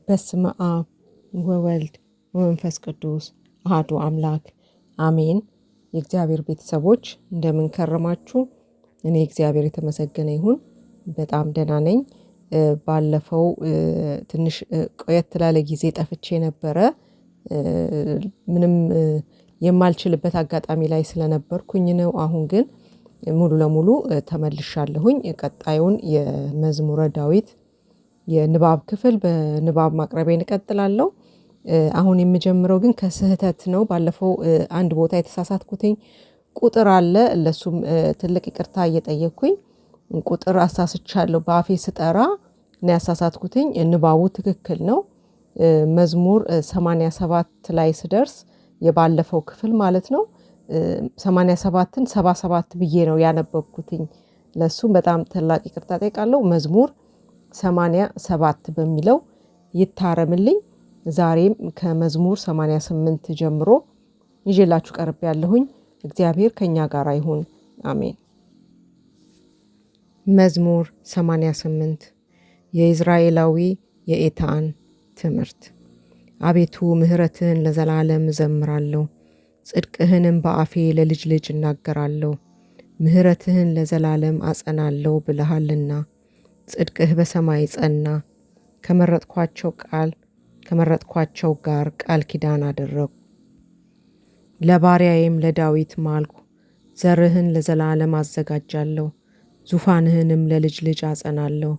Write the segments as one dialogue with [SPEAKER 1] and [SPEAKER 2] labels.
[SPEAKER 1] በስመ አብ ወወልድ ወመንፈስ ቅዱስ አሐዱ አምላክ አሜን። የእግዚአብሔር ቤተሰቦች እንደምን ከረማችሁ? እኔ እግዚአብሔር የተመሰገነ ይሁን በጣም ደህና ነኝ። ባለፈው ትንሽ ቆየት ላለ ጊዜ ጠፍቼ ነበረ። ምንም የማልችልበት አጋጣሚ ላይ ስለነበርኩኝ ነው። አሁን ግን ሙሉ ለሙሉ ተመልሻለሁኝ። ቀጣዩን የመዝሙረ ዳዊት የንባብ ክፍል በንባብ ማቅረቤን እቀጥላለሁ። አሁን የምጀምረው ግን ከስህተት ነው። ባለፈው አንድ ቦታ የተሳሳትኩትኝ ቁጥር አለ። ለሱም ትልቅ ይቅርታ እየጠየቅኩኝ ቁጥር አሳስቻለሁ። በአፌ ስጠራ ነው ያሳሳትኩትኝ። ንባቡ ትክክል ነው። መዝሙር 87 ላይ ስደርስ የባለፈው ክፍል ማለት ነው 87ን 77 ብዬ ነው ያነበብኩትኝ። ለሱም በጣም ታላቅ ይቅርታ ጠይቃለሁ። መዝሙር 87 በሚለው ይታረምልኝ። ዛሬም ከመዝሙር 88 ጀምሮ ይዤላችሁ ቀርብ ያለሁኝ። እግዚአብሔር ከኛ ጋር ይሁን አሜን። መዝሙር 88 የኢዝራኤላዊ የኤታን ትምህርት። አቤቱ ምሕረትህን ለዘላለም እዘምራለሁ፣ ጽድቅህንም በአፌ ለልጅ ልጅ እናገራለሁ። ምሕረትህን ለዘላለም አጸናለሁ ብለሃልና፣ ጽድቅህ በሰማይ ጸና። ከመረጥኳቸው ጋር ቃል ኪዳን አደረጉ። ለባሪያዬም ለዳዊት ማልኩ፣ ዘርህን ለዘላለም አዘጋጃለሁ፣ ዙፋንህንም ለልጅ ልጅ አጸናለሁ።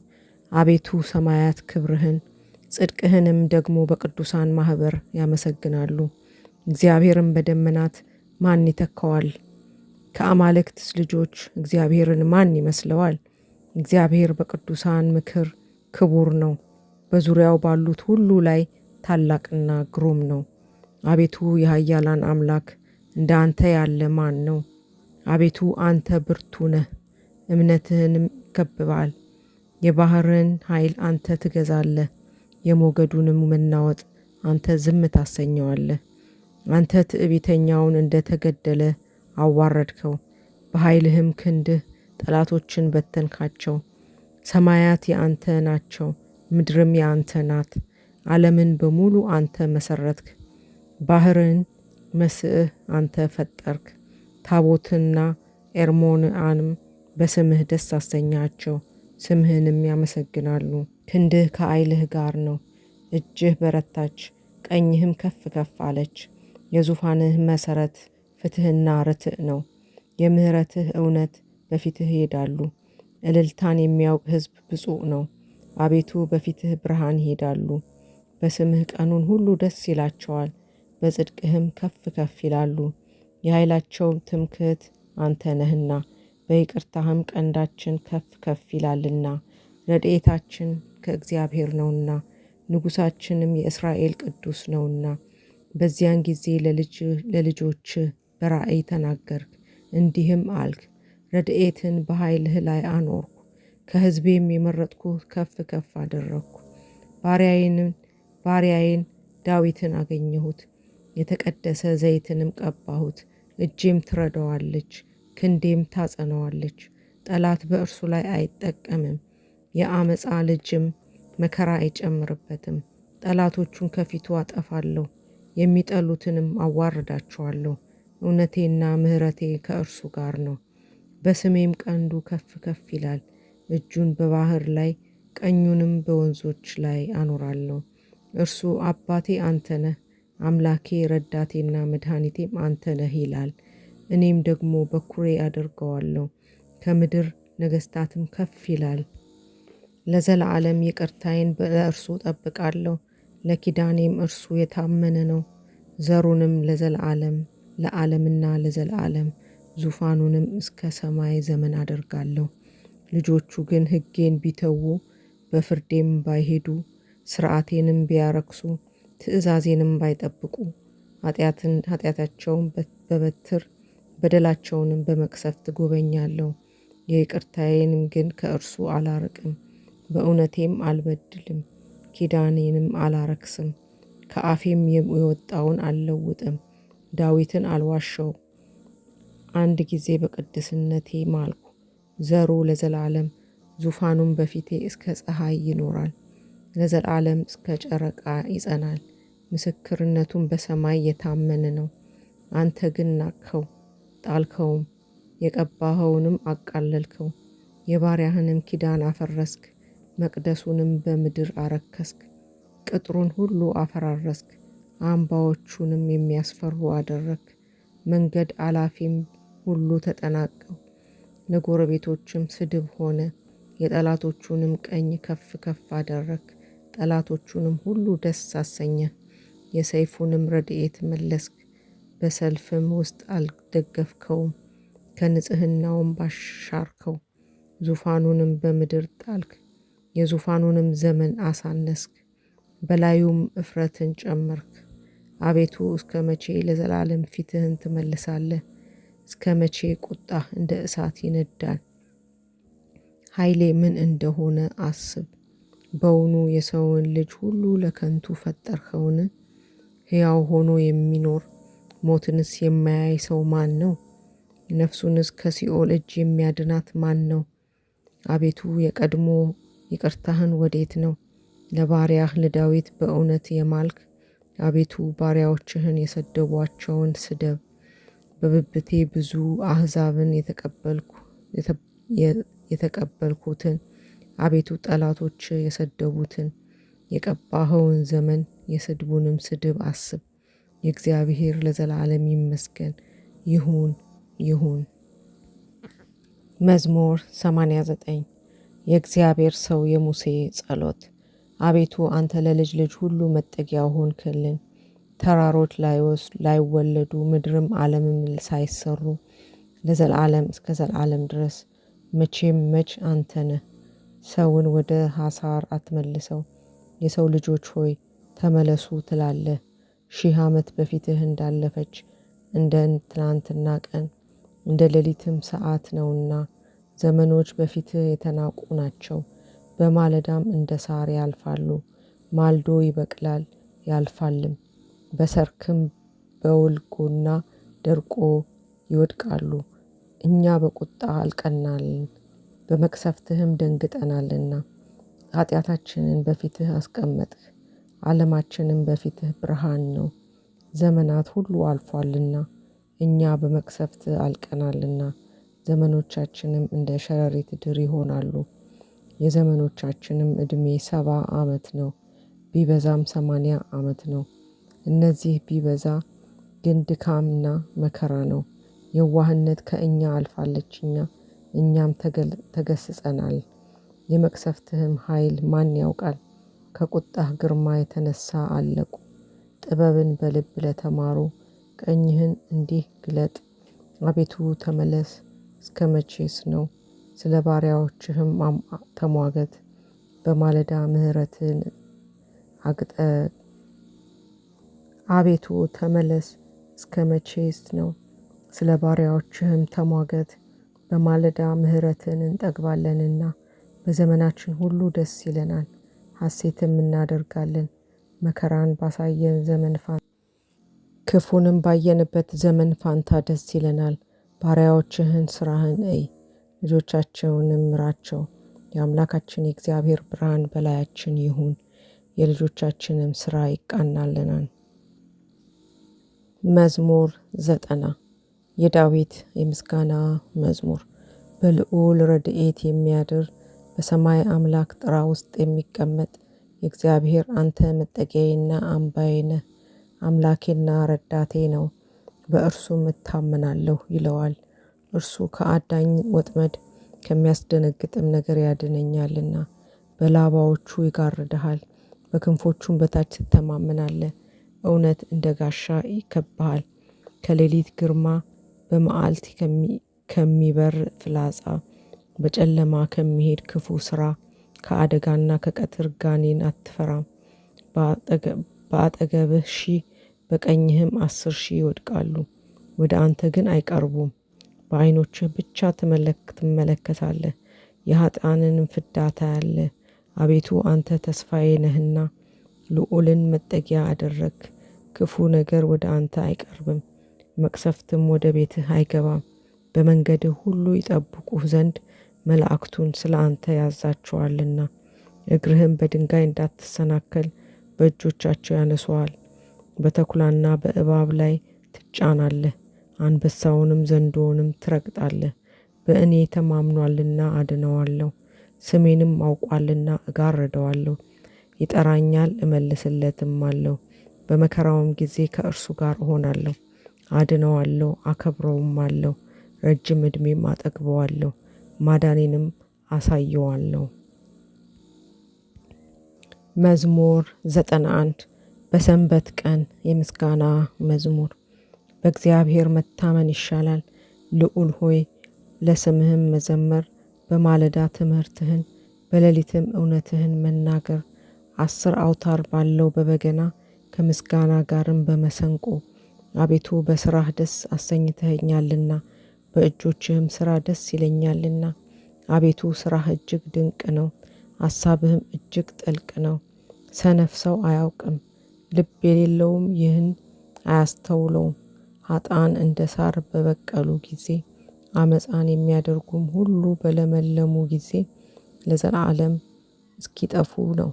[SPEAKER 1] አቤቱ ሰማያት ክብርህን ጽድቅህንም ደግሞ በቅዱሳን ማኅበር ያመሰግናሉ። እግዚአብሔርን በደመናት ማን ይተካዋል? ከአማልክትስ ልጆች እግዚአብሔርን ማን ይመስለዋል? እግዚአብሔር በቅዱሳን ምክር ክቡር ነው፣ በዙሪያው ባሉት ሁሉ ላይ ታላቅና ግሩም ነው። አቤቱ የኃያላን አምላክ እንደ አንተ ያለ ማን ነው? አቤቱ አንተ ብርቱ ነህ፣ እምነትህንም ይከብባል። የባሕርን ኃይል አንተ ትገዛለህ፣ የሞገዱንም መናወጥ አንተ ዝም ታሰኘዋለህ። አንተ ትዕቢተኛውን እንደ ተገደለ አዋረድከው፣ በኃይልህም ክንድህ ጠላቶችን በተንካቸው። ሰማያት የአንተ ናቸው፣ ምድርም የአንተ ናት። ዓለምን በሙሉ አንተ መሠረትክ፣ ባሕርን መስዕህ አንተ ፈጠርክ። ታቦትና ኤርሞንአንም በስምህ ደስ አሰኛቸው፣ ስምህንም ያመሰግናሉ። ክንድህ ከኃይልህ ጋር ነው፣ እጅህ በረታች፣ ቀኝህም ከፍ ከፍ አለች። የዙፋንህ መሠረት ፍትሕና ርትዕ ነው፣ የምሕረትህ እውነት በፊትህ ይሄዳሉ። እልልታን የሚያውቅ ሕዝብ ብፁዕ ነው። አቤቱ በፊትህ ብርሃን ይሄዳሉ፣ በስምህ ቀኑን ሁሉ ደስ ይላቸዋል፣ በጽድቅህም ከፍ ከፍ ይላሉ። የኃይላቸው ትምክህት አንተ ነህና፣ በይቅርታህም ቀንዳችን ከፍ ከፍ ይላልና። ረድኤታችን ከእግዚአብሔር ነውና፣ ንጉሣችንም የእስራኤል ቅዱስ ነውና። በዚያን ጊዜ ለልጆችህ በራእይ ተናገርክ፣ እንዲህም አልክ። ረድኤትን በኃይልህ ላይ አኖርኩ፣ ከሕዝቤም የመረጥኩህ ከፍ ከፍ አደረግኩ። ባሪያዬን ዳዊትን አገኘሁት፣ የተቀደሰ ዘይትንም ቀባሁት። እጄም ትረዳዋለች፣ ክንዴም ታጸነዋለች። ጠላት በእርሱ ላይ አይጠቀምም፣ የአመፃ ልጅም መከራ አይጨምርበትም። ጠላቶቹን ከፊቱ አጠፋለሁ፣ የሚጠሉትንም አዋርዳቸዋለሁ። እውነቴና ምሕረቴ ከእርሱ ጋር ነው፣ በስሜም ቀንዱ ከፍ ከፍ ይላል። እጁን በባሕር ላይ ቀኙንም በወንዞች ላይ አኖራለሁ። እርሱ አባቴ አንተ ነህ፣ አምላኬ ረዳቴና መድኃኒቴም አንተ ነህ ይላል። እኔም ደግሞ በኵሬ አደርገዋለሁ፣ ከምድር ነገሥታትም ከፍ ይላል። ለዘላለም ይቅርታዬን በእርሱ እጠብቃለሁ፣ ለኪዳኔም እርሱ የታመነ ነው። ዘሩንም ለዘላለም ለዓለምና ለዘላለም፣ ዙፋኑንም እስከ ሰማይ ዘመን አደርጋለሁ። ልጆቹ ግን ሕጌን ቢተዉ በፍርዴም ባይሄዱ፣ ሥርዓቴንም ቢያረክሱ ትእዛዜንም ባይጠብቁ፣ ኃጢአታቸውን በበትር በደላቸውንም በመቅሰፍት ጎበኛለሁ። የይቅርታዬንም ግን ከእርሱ አላርቅም፣ በእውነቴም አልበድልም፣ ኪዳኔንም አላረክስም። ከአፌም የወጣውን አልለውጥም፣ ዳዊትን አልዋሸው። አንድ ጊዜ በቅድስነቴ ማልኩ፣ ዘሩ ለዘላለም ዙፋኑም በፊቴ እስከ ፀሐይ ይኖራል። ለዘላለም እስከ ጨረቃ ይጸናል። ምስክርነቱን በሰማይ የታመነ ነው። አንተ ግን ናቅኸው፣ ጣልከውም፣ የቀባኸውንም አቃለልከው። የባሪያህንም ኪዳን አፈረስክ፣ መቅደሱንም በምድር አረከስክ። ቅጥሩን ሁሉ አፈራረስክ፣ አምባዎቹንም የሚያስፈሩ አደረግክ። መንገድ አላፊም ሁሉ ተጠናቀው፣ ለጎረቤቶችም ስድብ ሆነ። የጠላቶቹንም ቀኝ ከፍ ከፍ አደረግክ፣ ጠላቶቹንም ሁሉ ደስ አሰኘህ። የሰይፉንም ረድኤት መለስክ፣ በሰልፍም ውስጥ አልደገፍከውም። ከንጽሕናውም ባሻርከው፣ ዙፋኑንም በምድር ጣልክ። የዙፋኑንም ዘመን አሳነስክ፣ በላዩም እፍረትን ጨመርክ። አቤቱ እስከ መቼ ለዘላለም ፊትህን ትመልሳለህ? እስከ መቼ ቁጣህ እንደ እሳት ይነዳል? ኃይሌ ምን እንደሆነ አስብ። በውኑ የሰውን ልጅ ሁሉ ለከንቱ ፈጠርኸውን? ሕያው ሆኖ የሚኖር ሞትንስ የማያይ ሰው ማን ነው? ነፍሱንስ ከሲኦል እጅ የሚያድናት ማን ነው? አቤቱ የቀድሞ ይቅርታህን ወዴት ነው? ለባሪያህ ለዳዊት በእውነት የማልክ አቤቱ ባሪያዎችህን የሰደቧቸውን ስደብ። በብብቴ ብዙ አሕዛብን የተቀበልኩትን አቤቱ ጠላቶች የሰደቡትን የቀባኸውን ዘመን የስድቡንም ስድብ አስብ። የእግዚአብሔር ለዘላለም ይመስገን። ይሁን ይሁን። መዝሙር 89 የእግዚአብሔር ሰው የሙሴ ጸሎት። አቤቱ አንተ ለልጅ ልጅ ሁሉ መጠጊያ ሆንክልን። ተራሮች ላይወለዱ ምድርም ዓለምም ሳይሰሩ ለዘላለም እስከ ዘላለም ድረስ መቼም መች አንተ ነህ። ሰውን ወደ ሐሳር አትመልሰው። የሰው ልጆች ሆይ ተመለሱ ትላለህ። 1000 ዓመት በፊትህ እንዳለፈች እንደ ትናንትና ቀን እንደ ሌሊትም ሰዓት ነውና። ዘመኖች በፊትህ የተናቁ ናቸው። በማለዳም እንደ ሳር ያልፋሉ። ማልዶ ይበቅላል ያልፋልም። በሰርክም በውልጎና ደርቆ ይወድቃሉ። እኛ በቁጣ አልቀናልን፣ በመቅሰፍትህም ደንግጠናልና። ኃጢአታችንን በፊትህ አስቀመጥህ፣ ዓለማችንም በፊትህ ብርሃን ነው። ዘመናት ሁሉ አልፏልና እኛ በመቅሰፍትህ አልቀናልና። ዘመኖቻችንም እንደ ሸረሪት ድር ይሆናሉ። የዘመኖቻችንም ዕድሜ 70 ዓመት ነው፣ ቢበዛም 80 ዓመት ነው። እነዚህ ቢበዛ ግን ድካምና መከራ ነው። የዋህነት ከእኛ አልፋለችኛ፣ እኛም ተገስጸናል። የመቅሰፍትህም ኃይል ማን ያውቃል? ከቁጣህ ግርማ የተነሳ አለቁ። ጥበብን በልብ ለተማሩ ቀኝህን እንዲህ ግለጥ። አቤቱ ተመለስ፣ እስከ መቼስ ነው? ስለ ባሪያዎችህም ተሟገት። በማለዳ ምሕረትን አግጠ አቤቱ ተመለስ፣ እስከ መቼስ ነው? ስለ ባሪያዎችህም ተሟገት። በማለዳ ምሕረትን እንጠግባለንና በዘመናችን ሁሉ ደስ ይለናል፣ ሐሴትም እናደርጋለን። መከራን ባሳየን ዘመን ፋንታ ክፉንም ባየንበት ዘመን ፋንታ ደስ ይለናል። ባሪያዎችህን ስራህን እይ፣ ልጆቻቸውንም ምራቸው። የአምላካችን የእግዚአብሔር ብርሃን በላያችን ይሁን፣ የልጆቻችንም ስራ ይቃናልናል። መዝሙር 90 የዳዊት የምስጋና መዝሙር። በልዑል ረድኤት የሚያድር በሰማይ አምላክ ጥራ ውስጥ የሚቀመጥ የእግዚአብሔር አንተ መጠጊያዬና አምባዬ ነህ። አምላኬና ረዳቴ ነው፣ በእርሱም እታመናለሁ ይለዋል። እርሱ ከአዳኝ ወጥመድ ከሚያስደነግጥም ነገር ያድነኛልና። በላባዎቹ ይጋርድሃል፣ በክንፎቹም በታች ትተማመናለህ። እውነት እንደ ጋሻ ይከብሃል። ከሌሊት ግርማ፣ በመዓልት ከሚበር ፍላጻ፣ በጨለማ ከሚሄድ ክፉ ስራ፣ ከአደጋና ከቀትር ጋኔን አትፈራም። በአጠገብህ 1000 በቀኝህም 10,000 ይወድቃሉ፣ ወደ አንተ ግን አይቀርቡም። በዓይኖችህ ብቻ ትመለከታለህ፣ የኃጥአንንም ፍዳ ታያለህ። አቤቱ አንተ ተስፋዬ ነህና ልዑልን መጠጊያ አደረግክ። ክፉ ነገር ወደ አንተ አይቀርብም፣ መቅሰፍትም ወደ ቤትህ አይገባም። በመንገድህ ሁሉ ይጠብቁህ ዘንድ መላእክቱን ስለ አንተ ያዛቸዋልና። እግርህም በድንጋይ እንዳትሰናከል በእጆቻቸው ያነሱሃል። በተኩላና በእባብ ላይ ትጫናለህ፣ አንበሳውንም ዘንዶውንም ትረግጣለህ። በእኔ ተማምኗልና አድነዋለሁ፣ ስሜንም አውቋልና እጋርደዋለሁ። ይጠራኛል እመልስለትም አለሁ። በመከራውም ጊዜ ከእርሱ ጋር እሆናለሁ፣ አድነዋለሁ፣ አከብረውም አለሁ። ረጅም ዕድሜም አጠግበዋለሁ፣ ማዳኔንም አሳየዋለሁ። መዝሙር 91 በሰንበት ቀን የምስጋና መዝሙር። በእግዚአብሔር መታመን ይሻላል። ልዑል ሆይ ለስምህም መዘመር፣ በማለዳ ትምህርትህን በሌሊትም እውነትህን መናገር። 10 አውታር ባለው በበገና ከምስጋና ጋርም በመሰንቆ። አቤቱ በሥራህ ደስ አሰኝተኸኛልና በእጆችህም ሥራ ደስ ይለኛልና። አቤቱ ሥራህ እጅግ ድንቅ ነው፣ አሳብህም እጅግ ጥልቅ ነው። ሰነፍ ሰው አያውቅም፣ ልብ የሌለውም ይህን አያስተውለውም። ኃጥአን እንደ ሳር በበቀሉ ጊዜ፣ አመፃን የሚያደርጉም ሁሉ በለመለሙ ጊዜ ለዘላለም እስኪጠፉ ነው።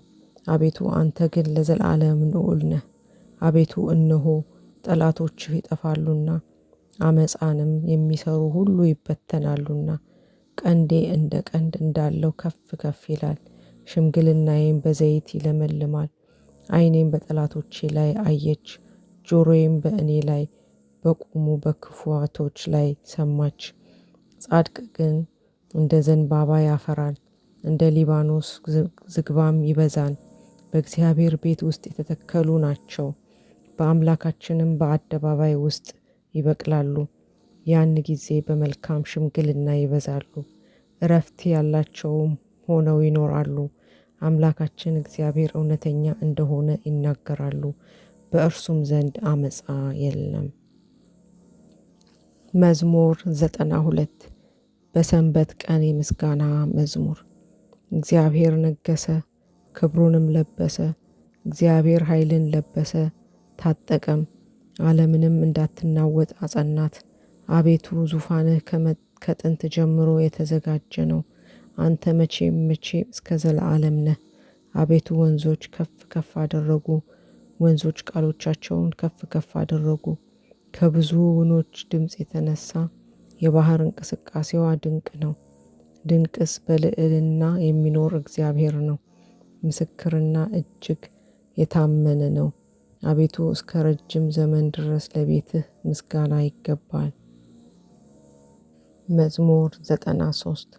[SPEAKER 1] አቤቱ አንተ ግን ለዘላለም ልዑል ነህ። አቤቱ እነሆ ጠላቶችህ ይጠፋሉና አመፃንም የሚሰሩ ሁሉ ይበተናሉና። ቀንዴ እንደ ቀንድ እንዳለው ከፍ ከፍ ይላል፣ ሽምግልናዬም በዘይት ይለመልማል። ዓይኔም በጠላቶቼ ላይ አየች፣ ጆሮዬም በእኔ ላይ በቆሙ በክፉቶች ላይ ሰማች። ጻድቅ ግን እንደ ዘንባባ ያፈራል፣ እንደ ሊባኖስ ዝግባም ይበዛል። በእግዚአብሔር ቤት ውስጥ የተተከሉ ናቸው፣ በአምላካችንም በአደባባይ ውስጥ ይበቅላሉ። ያን ጊዜ በመልካም ሽምግልና ይበዛሉ፣ እረፍት ያላቸውም ሆነው ይኖራሉ። አምላካችን እግዚአብሔር እውነተኛ እንደሆነ ይናገራሉ፣ በእርሱም ዘንድ አመፃ የለም። መዝሙር 92 በሰንበት ቀን የምስጋና መዝሙር። እግዚአብሔር ነገሰ፣ ክብሩንም ለበሰ። እግዚአብሔር ኃይልን ለበሰ፣ ታጠቀም፣ ዓለምንም እንዳትናወጥ አጸናት። አቤቱ ዙፋንህ ከጥንት ጀምሮ የተዘጋጀ ነው፣ አንተ መቼም እስከ ዘላለም ነህ። አቤቱ ወንዞች ከፍ ከፍ አደረጉ፣ ወንዞች ቃሎቻቸውን ከፍ ከፍ አደረጉ። ከብዙ ውኆች ድምፅ የተነሳ የባህር እንቅስቃሴዋ ድንቅ ነው። ድንቅስ በልዕልና የሚኖር እግዚአብሔር ነው፣ ምስክርና እጅግ የታመነ ነው። አቤቱ እስከ ረጅም ዘመን ድረስ ለቤትህ ምስጋና ይገባል። መዝሙር 93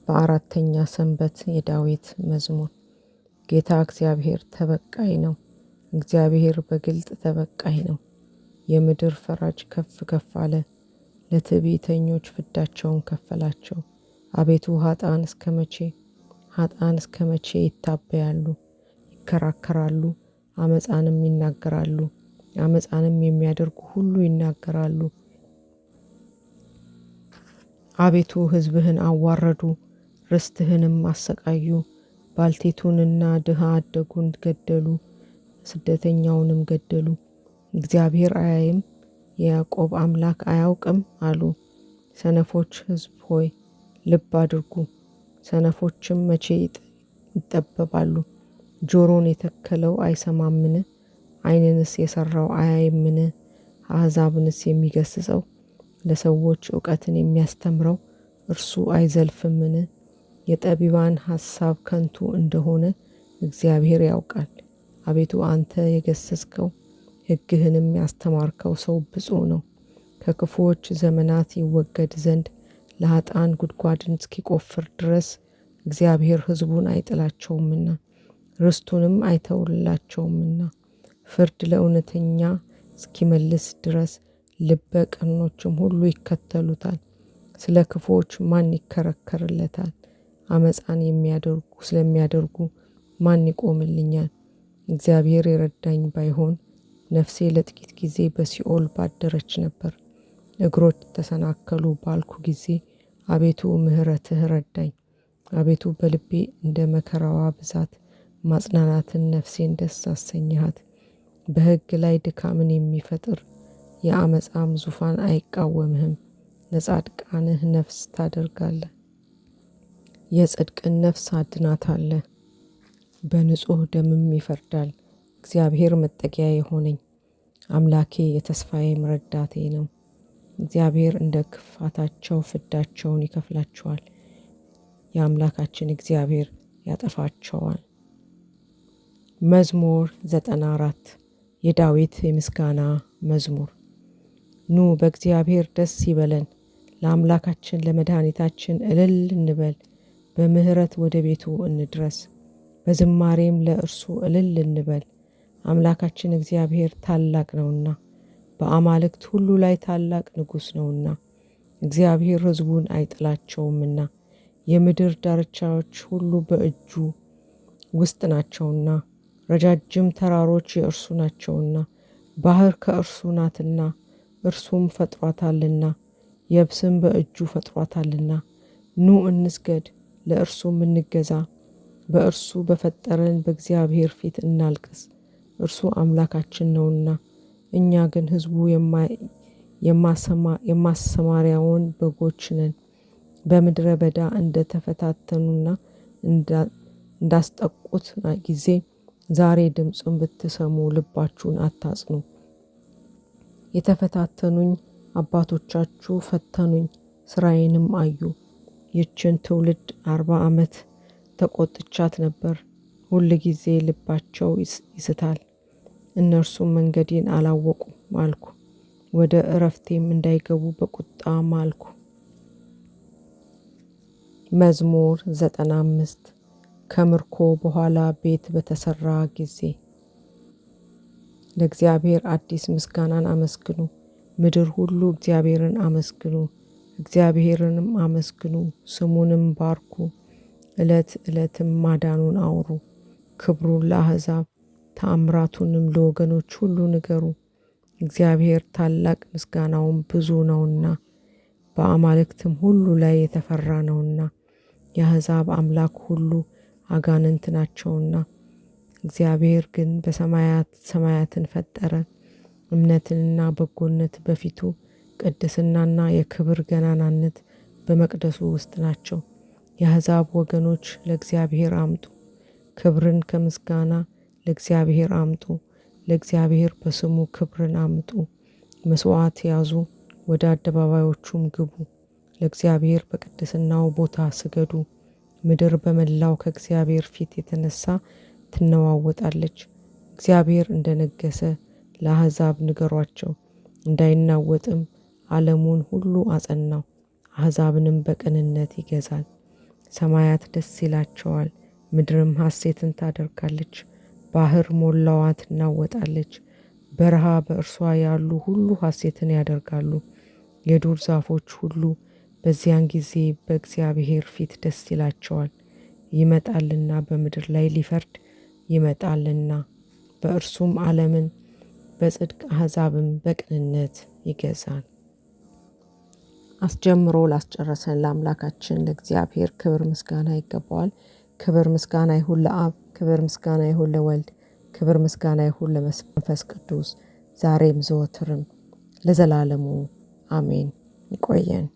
[SPEAKER 1] በአራተኛ ሰንበት የዳዊት መዝሙር። ጌታ እግዚአብሔር ተበቃይ ነው፣ እግዚአብሔር በግልጥ ተበቃይ ነው። የምድር ፈራጅ ከፍ ከፍ አለ፣ ለትዕቢተኞች ፍዳቸውን ከፈላቸው። አቤቱ ኃጥአን እስከ መቼ ይታበያሉ? ይከራከራሉ፣ አመፃንም ይናገራሉ። አመፃንም የሚያደርጉ ሁሉ ይናገራሉ። አቤቱ ሕዝብህን አዋረዱ፣ ርስትህንም አሰቃዩ። ባልቴቱንና ድሃ አደጉን ገደሉ፣ ስደተኛውንም ገደሉ። እግዚአብሔር አያይም፣ የያዕቆብ አምላክ አያውቅም አሉ። ሰነፎች ሕዝብ ሆይ ልብ አድርጉ፣ ሰነፎችም መቼ ይጠበባሉ? ጆሮን የተከለው አይሰማምን? ዓይንንስ የሠራው አያይምን? አሕዛብንስ የሚገሥጸው ለሰዎች እውቀትን የሚያስተምረው እርሱ አይዘልፍምን? የጠቢባን ሐሳብ ከንቱ እንደሆነ እግዚአብሔር ያውቃል። አቤቱ አንተ የገሰጽከው ሕግህንም ያስተማርከው ሰው ብፁዕ ነው። ከክፉዎች ዘመናት ይወገድ ዘንድ ለኃጥአን ጉድጓድን እስኪቆፍር ድረስ እግዚአብሔር ሕዝቡን አይጥላቸውምና ርስቱንም አይተውላቸውምና። ፍርድ ለእውነተኛ እስኪመልስ ድረስ ልበ ቀኖችም ሁሉ ይከተሉታል። ስለ ክፉዎች ማን ይከራከርለታል? አመፃን ስለሚያደርጉ ማን ይቆምልኛል? እግዚአብሔር የረዳኝ ባይሆን ነፍሴ ለጥቂት ጊዜ በሲኦል ባደረች ነበር። እግሮች ተሰናከሉ ባልኩ ጊዜ አቤቱ ምሕረትህ ረዳኝ። አቤቱ በልቤ እንደ መከራዋ ብዛት ማጽናናትን ነፍሴን ደስ አሰኘሃት። በሕግ ላይ ድካምን የሚፈጥር የአመፃም ዙፋን አይቃወምህም። ለጻድቃንህ ነፍስ ታደርጋለህ፣ የጽድቅን ነፍስ አድናታለህ። በንጹሕ ደምም ይፈርዳል። እግዚአብሔር መጠጊያ የሆነኝ አምላኬ የተስፋዬም ረዳቴ ነው። እግዚአብሔር እንደ ክፋታቸው ፍዳቸውን ይከፍላቸዋል። የአምላካችን እግዚአብሔር ያጠፋቸዋል። መዝሙር 94 የዳዊት የምስጋና መዝሙር። ኑ በእግዚአብሔር ደስ ይበለን፣ ለአምላካችን ለመድኃኒታችን እልል እንበል። በምሕረት ወደ ቤቱ እንድረስ፣ በዝማሬም ለእርሱ እልል እንበል። አምላካችን እግዚአብሔር ታላቅ ነውና፣ በአማልክት ሁሉ ላይ ታላቅ ንጉሥ ነውና። እግዚአብሔር ሕዝቡን አይጥላቸውምና፣ የምድር ዳርቻዎች ሁሉ በእጁ ውስጥ ናቸውና። ረጃጅም ተራሮች የእርሱ ናቸውና፣ ባህር ከእርሱ ናትና፣ እርሱም ፈጥሯታልና፣ የብስም በእጁ ፈጥሯታልና። ኑ እንስገድ፣ ለእርሱም እንገዛ፣ በእርሱ በፈጠረን በእግዚአብሔር ፊት እናልቅስ። እርሱ አምላካችን ነውና፣ እኛ ግን ሕዝቡ የማሰማሪያውን በጎች ነን። በምድረ በዳ እንደተፈታተኑና እንዳስጠቁት ጊዜ ዛሬ ድምፁን ብትሰሙ ልባችሁን አታጽኑ። የተፈታተኑኝ አባቶቻችሁ ፈተኑኝ፣ ስራዬንም አዩ። ይችን ትውልድ 40 ዓመት ተቆጥቻት ነበር። ሁል ጊዜ ልባቸው ይስታል፣ እነርሱም መንገዴን አላወቁም አልኩ። ወደ እረፍቴም እንዳይገቡ በቁጣ ማልኩ። መዝሙር 95 ከምርኮ በኋላ ቤት በተሰራ ጊዜ። ለእግዚአብሔር አዲስ ምስጋናን አመስግኑ፣ ምድር ሁሉ እግዚአብሔርን አመስግኑ። እግዚአብሔርንም አመስግኑ፣ ስሙንም ባርኩ። ዕለት ዕለትም ማዳኑን አውሩ። ክብሩን ለአሕዛብ ተአምራቱንም ለወገኖች ሁሉ ንገሩ። እግዚአብሔር ታላቅ ምስጋናውም ብዙ ነውና፣ በአማልክትም ሁሉ ላይ የተፈራ ነውና። የአሕዛብ አምላክ ሁሉ አጋንንት ናቸውና፣ እግዚአብሔር ግን በሰማያት ሰማያትን ፈጠረ። እምነትንና በጎነት በፊቱ ቅድስናና የክብር ገናናነት በመቅደሱ ውስጥ ናቸው። የአሕዛብ ወገኖች ለእግዚአብሔር አምጡ፣ ክብርን ከምስጋና ለእግዚአብሔር አምጡ። ለእግዚአብሔር በስሙ ክብርን አምጡ። መስዋዕት ያዙ፣ ወደ አደባባዮቹም ግቡ። ለእግዚአብሔር በቅድስናው ቦታ ስገዱ። ምድር በመላው ከእግዚአብሔር ፊት የተነሳ ትነዋወጣለች። እግዚአብሔር እንደነገሰ ለአሕዛብ ንገሯቸው። እንዳይናወጥም ዓለሙን ሁሉ አጸናው። አሕዛብንም በቅንነት ይገዛል። ሰማያት ደስ ይላቸዋል፣ ምድርም ሐሴትን ታደርጋለች። ባህር ሞላዋ ትናወጣለች። በረሃ በእርሷ ያሉ ሁሉ ሐሴትን ያደርጋሉ። የዱር ዛፎች ሁሉ በዚያን ጊዜ በእግዚአብሔር ፊት ደስ ይላቸዋል። ይመጣልና በምድር ላይ ሊፈርድ ይመጣልና፣ በእርሱም ዓለምን በጽድቅ አሕዛብም በቅንነት ይገዛል። አስጀምሮ ላስጨረሰን ለአምላካችን ለእግዚአብሔር ክብር ምስጋና ይገባዋል። ክብር ምስጋና ይሁን ለአብ፣ ክብር ምስጋና ይሁን ለወልድ፣ ክብር ምስጋና ይሁን ለመንፈስ ቅዱስ ዛሬም ዘወትርም ለዘላለሙ አሜን። ይቆየን።